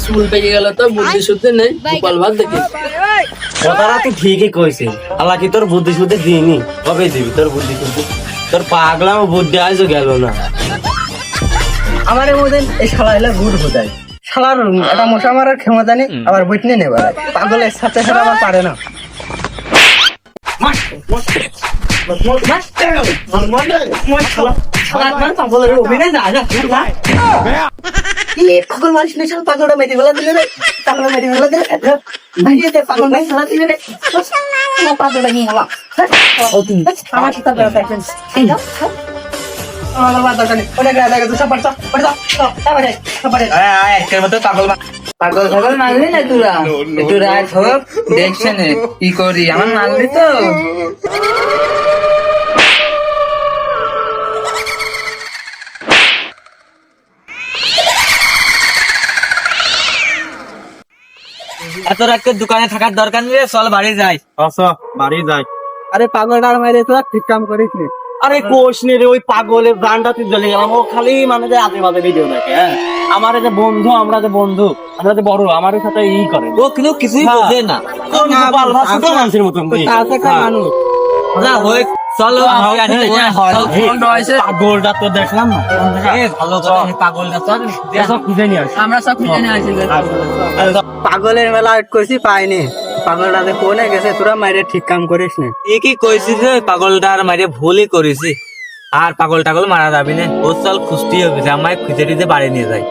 school পেয়ে গেল তো বুদ্ধি শুদ্ধি নেই গোপাল ভাত দেখি কথাটা তুই ঠিকই কইছিস হালাকি তোর বুদ্ধি শুদ্ধি দিইনি কবে দিবি তোর বুদ্ধি শুদ্ধি তোর পাগলাম বুদ্ধি আজও গেল না আমার মধ্যে এই শালা এলা গুড় বোঝায় শালার একটা মশা মারার ক্ষমতা নেই আবার বইটনে নেই পাগলের সাথে সাথে আমার পারে না পাগল মারিস না শালা পাগলটা মেরে ফেলা দিলে রে পাগল মেরে ফেলা দিলে ভাইয়েতে পাগল নাই ফেলা দিলে রে পাগলটা নিয়ে গেলাম আমার সাথে বেড়াতে একজন পাগল পাগল মারলি না তোরা একটু রাত হোক দেখছে না কি করি আমার মারলি তো এত রাতে দোকানে থাকার দরকার নেই চল বাড়ি যাই বাড়ি যাই আরে পাগলটা মাইরে তোরা ঠিক কাম করিস নি আরে কোষ নে রে ওই পাগলের ব্রান্ডটা তুই জ্বলে গেলাম ও খালি মানে আজে বাজে ভিডিও দেখে হ্যাঁ আমার যে বন্ধু আমরা যে বন্ধু আমরা যে বড় আমার সাথে ই করে ও কিন্তু কিছুই বোঝে না গোপাল ভাত ছোট মানুষের মতন মানুষ না ওই চলো পাগলটা তো দেখলাম না ভালো করে পাগলটা চল সব খুঁজে নিয়ে আসি আমরা সব খুঁজে নিয়ে আসি পাগলের মেলা আট কইছি পাইনি পাগলটাতে কোনে গেছে তোরা মাইরে ঠিক কাম করিস নি কি কইছিস রে পাগলটা আর মাইরে ভুলই করেছি আর পাগল টাগল মারা যাবি না ও চল খুঁজতে হবে যে আমায় খুঁজে দিতে বাড়ি নিয়ে যাই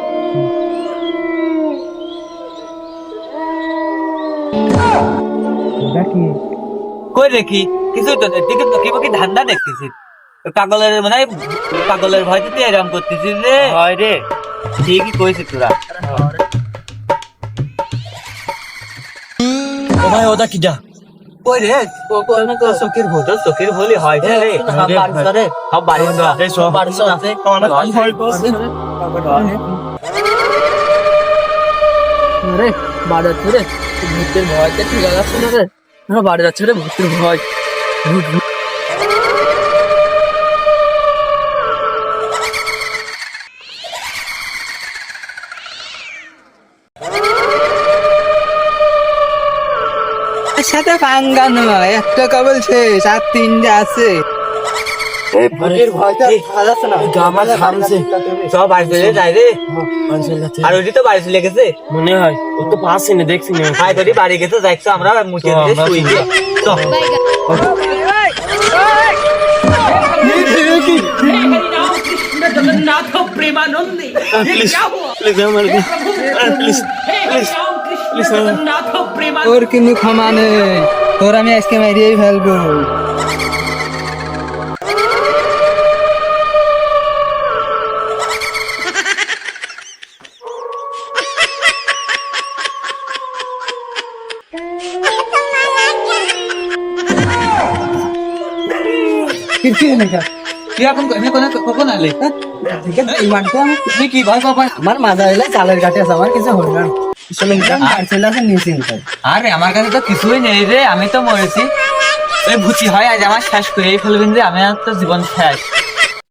কই রেখি কিছু তো দিকে তো কি ধান্দা দেখতেছি পাগলের মানে পাগলের ভয়তে তুই এরকম করতেছিস রে হয় রে ঠিকই কইছিস তোরা ও ভাই ওটা কি যা কই রে ও কোন তো চকির ভূত চকির ভুলি হয় রে সব বাড়ি যা এই সব বাড়ি আছে রে বাড়ি যাচ্ছে রে ভূতের ভয়তে ঠিক আছে না রে আমরা বাড়ি যাচ্ছে রে ভূতের ভয় সাথে পাঙ্গা নয় একটা কেবল শেষ আর তিনটে আছে ভূতের ভয়টা খাওয়া যাচ্ছে না আমাদের থামছে সব বাড়ি চলে যায় রে আর ওইটি তো বাড়ি চলে গেছে মনে হয় ও তো পাচ্ছি না দেখছি না ভাই তোরই বাড়ি গেছে দেখছো আমরা মুখে দিয়ে শুই গিয়ে তো जगन्नाथ प्रेमानंदी ये क्या हुआ প্লিজ जगन्नाथ प्रेमानंद তোর কিন্তু ক্ষমা নেই তোর আমি আজকে মারিয়েই ফেলবো তুই এখন কখন আলে তুই কি ভয় পাবা আমার মাথা এলে চালের কাঠে আছে আমার কিছু হলো না আরে আমার কাছে তো কিছুই নেই রে আমি তো মরেছি ওই ভুচি হয় আজ আমার শেষ করেই ফেলবেন যে আমি আর তো জীবন শেষ